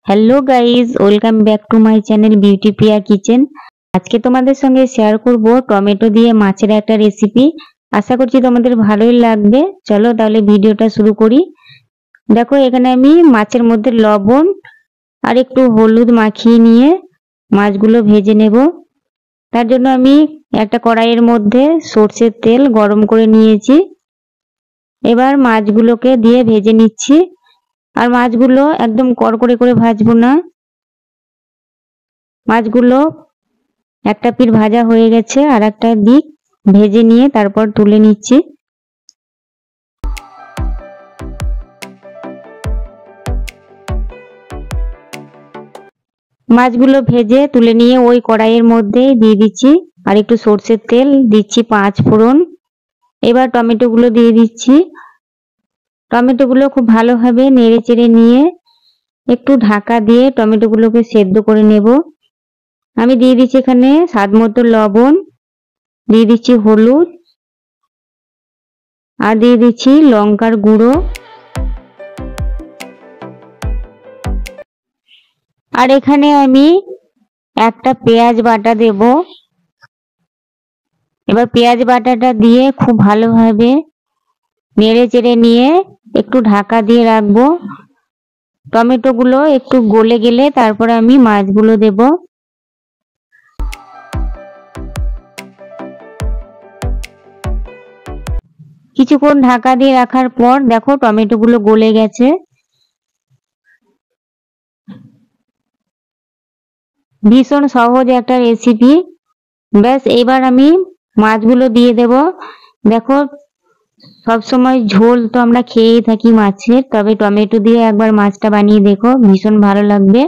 Hello guys, welcome back to my channel beauty Priya kitchen. আজকে তোমাদের সঙ্গে share করব টমেটো দিয়ে মাছের একটা রেসিপি। আশা করছি তোমাদের ভালোই লাগবে। চলো তাহলে ভিডিওটা শুরু করি। দেখো, এখানে আমি মাছের মধ্যে লবণ আর একটু হলুদ মাখিয়ে নিয়ে মাছগুলো ভেজে নেব। তার জন্য আমি একটা কড়াইয়ের মধ্যে সর্ষের তেল গরম করে নিয়েছি। এবার মাছগুলোকে দিয়ে ভেজে নিচ্ছি। আর মাছগুলো একদম কড়কড়ে করে ভাজবো না। মাছগুলো একটা পিঠ ভাজা হয়ে গেছে, আর একটা দিক ভেজে নিয়ে তারপর তুলে নিচ্ছি। মাছগুলো ভেজে তুলে নিয়ে ওই কড়াইয়ের মধ্যে দিয়ে দিচ্ছি আর একটু সর্ষের তেল দিচ্ছি, 5 ফোড়ন। এবার টমেটোগুলো দিয়ে দিচ্ছি। টমেটোগুলো খুব ভালোভাবে নেড়ে চেড়ে নিয়ে একটু ঢাকা দিয়ে টমেটোগুলোকে সেদ্ধ করে নেব। আমি দিয়ে দিচ্ছি এখানে স্বাদ মতো লবণ, দিয়ে দিচ্ছি হলুদ, আর দিয়ে দিচ্ছি লঙ্কার গুঁড়ো। আর এখানে আমি একটা পেঁয়াজ বাটা দেব। এবার পেঁয়াজ বাটাটা দিয়ে খুব ভালোভাবে নেড়ে চেড়ে নিয়ে একটু ঢাকা দিয়ে রাখবো। টমেটোগুলো একটু গলে গেলে তারপরে আমি মাছগুলো দেব। কিছুক্ষণ ঢাকা দিয়ে রাখার পর দেখো টমেটোগুলো গলে গেছে। ভীষণ সহজ একটা রেসিপি। ব্যাস, এবার আমি মাছগুলো দিয়ে দেব। দেখো, সবসময় ঝোল তো আমরা খেয়েই থাকি মাছের, তবে টমেটো দিয়ে একবার মাছটা বানিয়ে দেখো, ভীষণ ভালো লাগবে।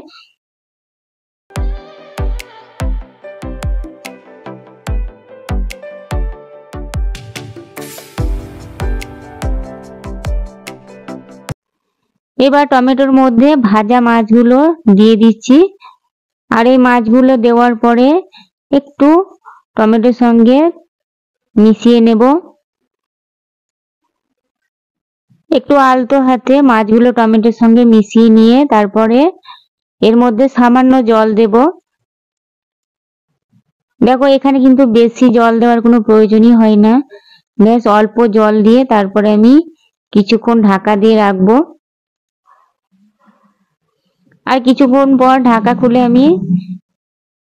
এবার টমেটোর মধ্যে ভাজা মাছগুলো দিয়ে দিচ্ছি। আর এই মাছগুলো দেওয়ার পরে একটু টমেটোর সঙ্গে মিশিয়ে নেব। একটু আলতো হাতে মাছগুলো টমেটোর সঙ্গে মিশিয়ে নিয়ে তারপরে এর মধ্যে সামান্য জল দেব। দেখো, এখানে কিন্তু বেশি জল দেওয়ার কোনো প্রয়োজনই হয় না। বেশ অল্প জল দিয়ে তারপরে আমি কিছুক্ষণ ঢাকা দিয়ে রাখবো। আর কিছুক্ষণ পর ঢাকা খুলে আমি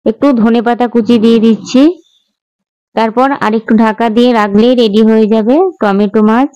একটু ধনেপাতা কুচি দিয়ে দিচ্ছি। তারপর আরেকটু ঢাকা দিয়ে রাখলেই রেডি হয়ে যাবে টমেটো মাছ।